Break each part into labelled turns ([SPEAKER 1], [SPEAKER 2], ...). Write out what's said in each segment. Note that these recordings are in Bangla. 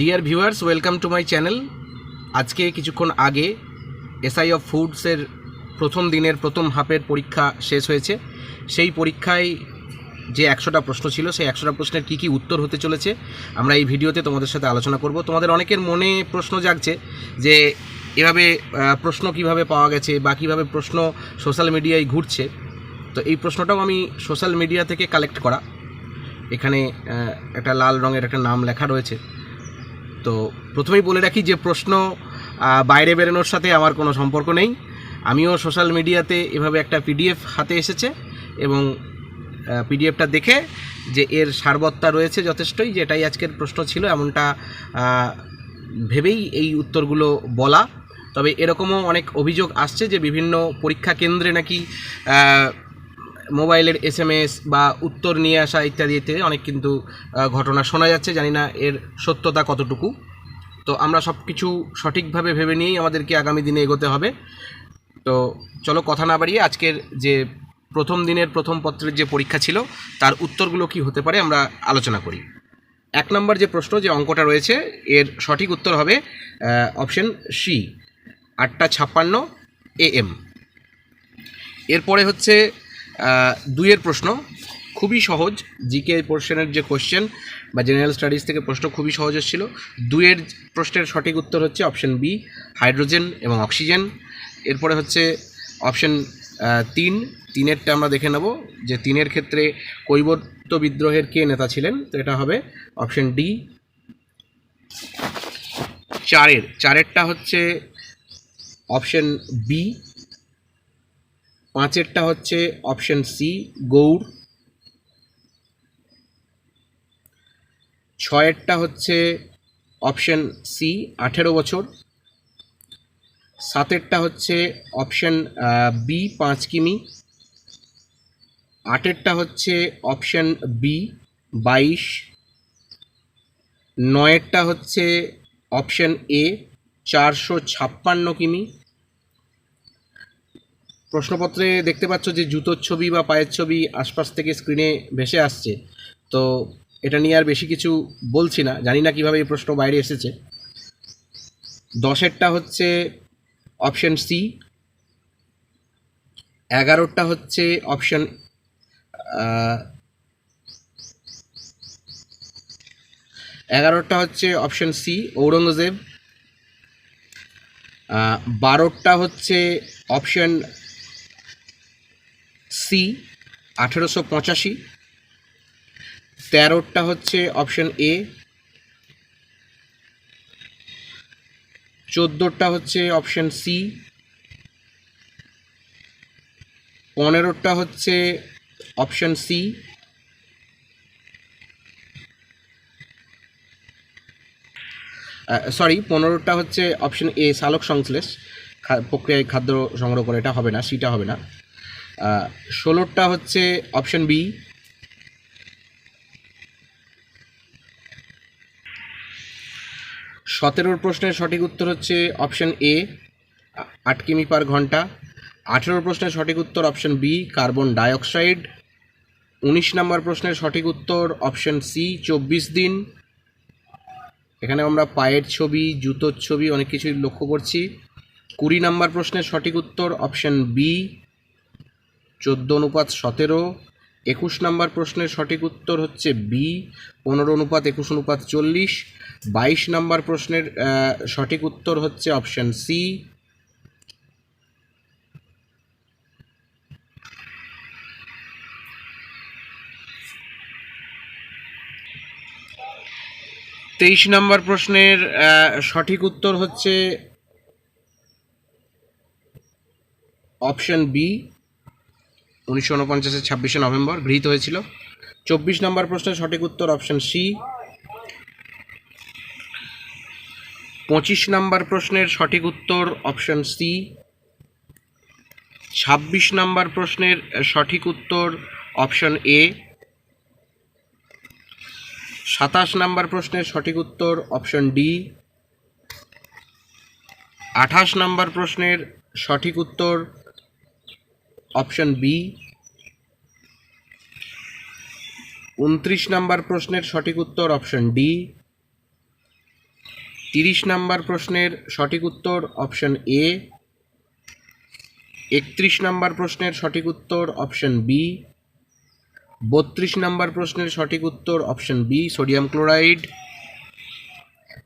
[SPEAKER 1] Dear viewers, welcome to my channel. আজকে কিছুক্ষণ আগে এসআই অফ ফুডসের প্রথম দিনের প্রথম হাফের পরীক্ষা শেষ হয়েছে। সেই পরীক্ষায় যে 100টা প্রশ্ন ছিল, সেই 100টা প্রশ্নের কী কী উত্তর হতে চলেছে আমরা এই ভিডিওতে তোমাদের সাথে আলোচনা করব। তোমাদের অনেকের মনে প্রশ্ন জাগছে যে এভাবে প্রশ্ন কিভাবে পাওয়া গেছে বা কীভাবে প্রশ্ন সোশ্যাল মিডিয়ায় ঘুরছে। তো এই প্রশ্নটাও আমি সোশ্যাল মিডিয়া থেকে কালেক্ট করা। এখানে একটা লাল রঙের একটা নাম লেখা রয়েছে। তো প্রথমেই বলে রাখি যে প্রশ্ন বাইরে বেরোনোর সাথে আমার কোনো সম্পর্ক নেই। আমিও সোশ্যাল মিডিয়াতে এভাবে একটা পিডিএফ হাতে এসেছে এবং পিডিএফটা দেখে যে এর সারবত্তা রয়েছে যথেষ্টই, যে এটাই আজকের প্রশ্ন ছিল এমনটা ভেবেই এই উত্তরগুলো বলা। তবে এরকমও অনেক অভিযোগ আসছে যে বিভিন্ন পরীক্ষা কেন্দ্রে নাকি মোবাইলের SMS বা উত্তর নিয়ে আসা ইত্যাদি ইত্যাদি অনেক কিন্তু ঘটনা শোনা যাচ্ছে। জানি না এর সত্যতা কতটুকু। তো আমরা সব কিছু সঠিকভাবে ভেবে নিয়েই আমাদেরকে আগামী দিনে এগোতে হবে। তো চলো কথা না বাড়িয়ে আজকের যে প্রথম দিনের প্রথম পত্রের যে পরীক্ষা ছিল তার উত্তরগুলো কি হতে পারে আমরা আলোচনা করি। 1 নম্বর যে প্রশ্ন, যে অঙ্কটা রয়েছে, এর সঠিক উত্তর হবে অপশন সি, 8:56 AM। এরপরে হচ্ছে 2-এর প্রশ্ন, খুবই সহজ। জিকে পোর্শনের যে কোশ্চেন বা জেনারেল স্টাডিজ থেকে প্রশ্ন খুবই সহজ এসেছিল। 2-এর প্রশ্নের সঠিক উত্তর হচ্ছে অপশন বি, হাইড্রোজেন এবং অক্সিজেন। এরপরে হচ্ছে অপশন 3-এরটা আমরা দেখে নেব যে 3-এর ক্ষেত্রে কৈবর্ত বিদ্রোহের কে নেতা ছিলেন, তো এটা হবে অপশন ডি। 4-এরটা হচ্ছে অপশন বি। 5-এরটা হচ্ছে অপশন সি, গৌড়। 6-এরটা হচ্ছে অপশন সি, 18 বছর। 7-এরটা হচ্ছে অপশন বি, 5 কিমি। 8-এরটা হচ্ছে অপশন বি, 22। 9-এরটা হচ্ছে অপশন এ, 456 কিমি। প্রশ্নপত্রে দেখতে পাচ্ছ যে জুতোর ছবি বা পায়ের ছবি আশপাশ থেকে স্ক্রিনে ভেসে আসছে। তো এটা নিয়ে আর বেশি কিছু বলছি না, জানি না কিভাবে এই প্রশ্ন বাইরে এসেছে। 10-এরটা হচ্ছে অপশন সি। 11-টা হচ্ছে অপশন 11টা হচ্ছে অপশন সি, ঔরঙ্গজেব। 12টা হচ্ছে অপশন সি, 1885। 13টা হচ্ছে অপশন এ। 14টা হচ্ছে অপশন সি। 15টা হচ্ছে অপশন সি। 15টা হচ্ছে অপশন এ, সালোক সংশ্লেষ প্রক্রিয়ায় খাদ্য সংগ্রহ করে, এটা হবে না, সিটা হবে না। 16টা হচ্ছে অপশন বি। 17 প্রশ্নের সঠিক উত্তর হচ্ছে অপশন এ, 8 কিমি পার ঘন্টা। 18 প্রশ্নের সঠিক উত্তর অপশন বি, কার্বন ডাইঅক্সাইড। 19 নম্বর প্রশ্নের সঠিক উত্তর অপশন সি, 24 দিন। এখানে আমরা পায়ের ছবি, জুতোর ছবি অনেক কিছুই লক্ষ্য করছি। 20 নম্বর প্রশ্নের সঠিক উত্তর অপশন বি, 14:17। 21 নম্বর প্রশ্নের সঠিক উত্তর হচ্ছে বি, 15:21:40। 22 নম্বর প্রশ্নের সঠিক উত্তর হচ্ছে অপশন সি। 23 নম্বর প্রশ্নের সঠিক উত্তর হচ্ছে অপশন বি, 1949-এর 26শে নভেম্বর গৃহীত হয়েছিল। 24 নম্বর প্রশ্নের সঠিক উত্তর অপশন সি। 25 নম্বর প্রশ্নের সঠিক উত্তর অপশন সি। 26 নম্বর প্রশ্নের সঠিক উত্তর অপশন এ। 27 নম্বর প্রশ্নের সঠিক উত্তর অপশন ডি। 28 নম্বর প্রশ্নের সঠিক উত্তর অপশন বি। 29 নম্বর প্রশ্নের সঠিক উত্তর অপশন ডি। 30 নম্বর প্রশ্নের সঠিক উত্তর অপশন এ। 31 নম্বর প্রশ্নের সঠিক উত্তর অপশন বি। 32 নম্বর প্রশ্নের সঠিক উত্তর অপশন বি সোডিয়াম ক্লোরাইড।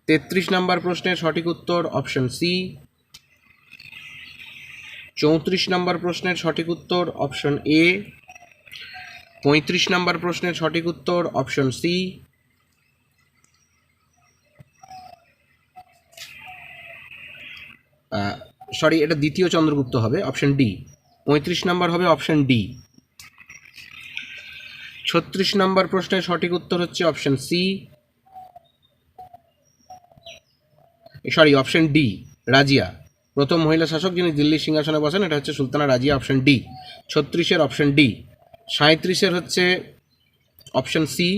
[SPEAKER 1] 33 নম্বর প্রশ্নের সঠিক উত্তর অপশন সি। 34 নম্বর প্রশ্নের সঠিক উত্তর অপশন এ। 35 নম্বর প্রশ্নের সঠিক উত্তর অপশন সি। সরি, এটা দ্বিতীয় চন্দ্রগুপ্ত হবে, অপশন ডি। 35 নম্বর হবে অপশন ডি। 36 নম্বর প্রশ্নের সঠিক উত্তর হচ্ছে option C, sorry option D, Razia. প্রথম মহিলা শাসক যিনি দিল্লির সিংহাসনে বসেন, এটা হচ্ছে সুলতানা রাজিয়া, অপশন ডি। 36-এর অপশন ডি। 37-এর হচ্ছে অপশন সি।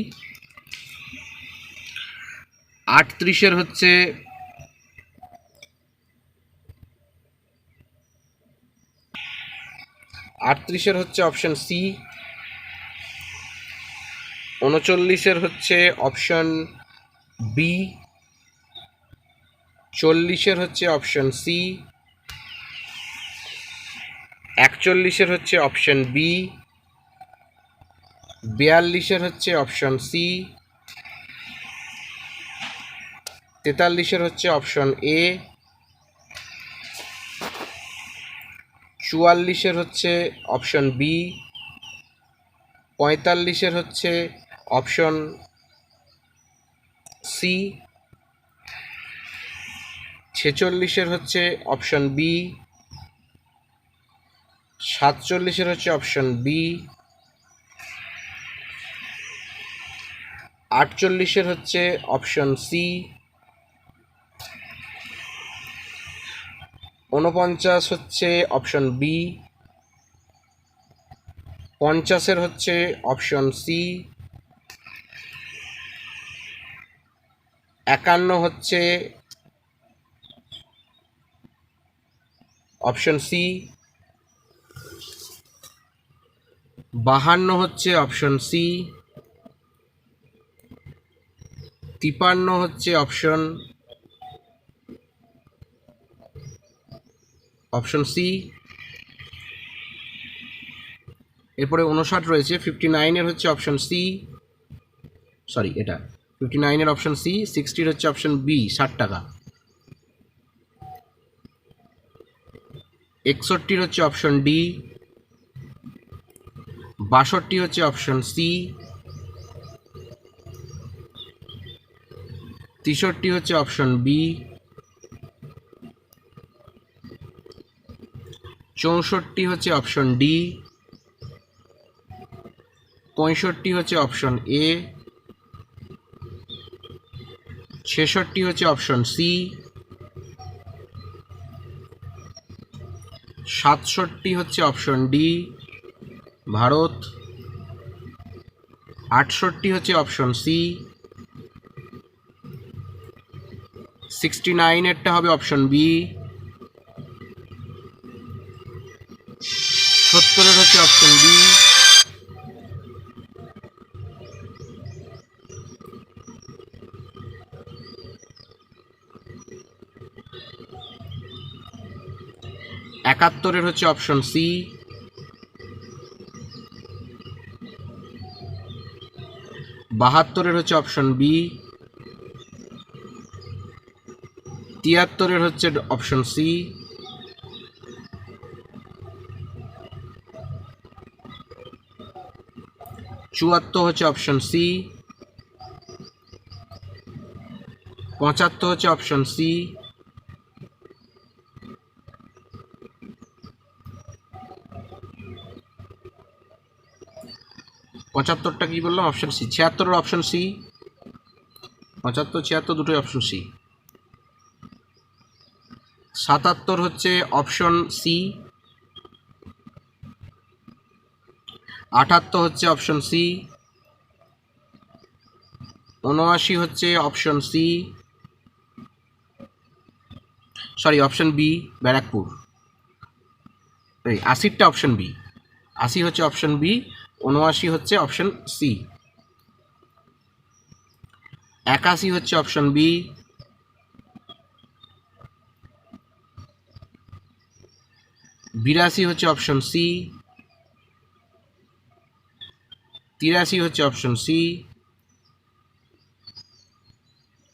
[SPEAKER 1] 38-এর হচ্ছে অপশন সি। 39-এর হচ্ছে অপশন বি। 40-এর হচ্ছে অপশন সি। 41-এর হচ্ছে অপশন বি। 42-এর হচ্ছে অপশন সি। 43-এর হচ্ছে অপশন এ। 44-এর হচ্ছে অপশন বি। 45-এর হচ্ছে অপশন সি। 46-এর হচ্ছে অপশন বি। 47-এর হচ্ছে অপশন বি। 48-এর হচ্ছে অপশন সি। 49 হচ্ছে অপশন বি। 50-এর হচ্ছে অপশন সি। 51 হচ্ছে অপশন সি। 52 হচ্ছে অপশন সি। 53 হচ্ছে অপশন সি। এরপরে 59 রয়েছে, 59-এর হচ্ছে অপশন সি, সরি এটা 59-এর অপশন সি। 60-এর হচ্ছে অপশন বি 60 টাকা। 61-এর হচ্ছে অপশন ডি। 62 হচ্ছে অপশন সি। 63 হচ্ছে অপশন বি। 64 হচ্ছে অপশন ডি। 65 হচ্ছে অপশন এ। 66 হচ্ছে অপশন সি। 67 হচ্ছে অপশন ডি ভারত। 68 হচ্ছে অপশন সি। 69-এরটা হবে অপশন বি। 70-এর হচ্ছে অপশন বি। 71-এর হচ্ছে অপশন সি। 72-এর হচ্ছে অপশন বি। 73-এর হচ্ছে অপশন সি। 74 হচ্ছে অপশন সি। 75 হচ্ছে অপশন সি। 75টা কি বললাম? Option C. 76-এর অপশন সি। 75 76 দুটোই অপশন সি। 77 হচ্ছে অপশন সি। 78 হচ্ছে অপশন সি। 79 হচ্ছে option C, sorry option B Barrackpore. এই 80টা অপশন বি। 80 হচ্ছে অপশন বি। 79 হচ্ছে অপশন সি। 81 হচ্ছে অপশন বি। 82 হচ্ছে অপশন সি, 83 হচ্ছে অপশন সি,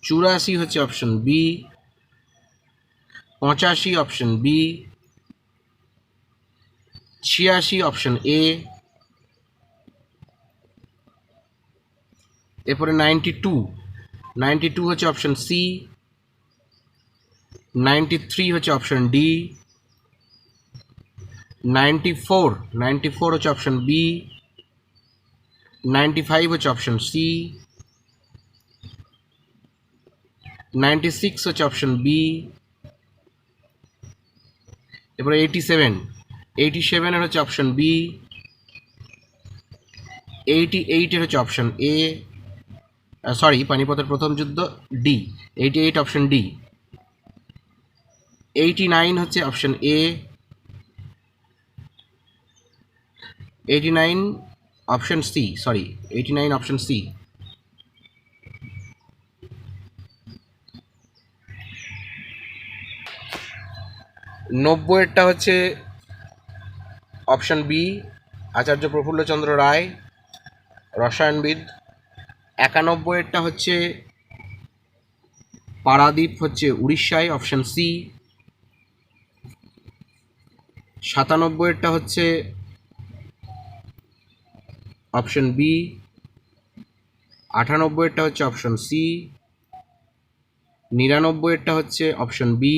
[SPEAKER 1] 84 হচ্ছে option B, 85 option B, 86 option A, এরপরে 92 হচ্ছে অপশন সি, 93 হচ্ছে অপশন ডি, 94 হচ্ছে অপশন বি, 95 হচ্ছে অপশন সি, 96 হচ্ছে অপশন বি, এরপরে 87 এর হচ্ছে অপশন বি, 88 এর হচ্ছে অপশন এ, সরি পানিপথের প্রথম যুদ্ধ ডি, 88 অপশন ডি, 89 হচ্ছে option A, 89 option C, sorry 89 option C, 90 হচ্ছে অপশন বি, আচার্য প্রফুল্লচন্দ্র রায়, রসায়নবিদ। 91 হচ্ছে পারাদ্বীপ হচ্ছে উড়িষ্যায়, অপশন সি। 97 হচ্ছে অপশন বি, 98 হচ্ছে অপশন সি, 99 হচ্ছে অপশন বি,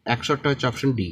[SPEAKER 1] 61 হচ্ছে অপশন ডি।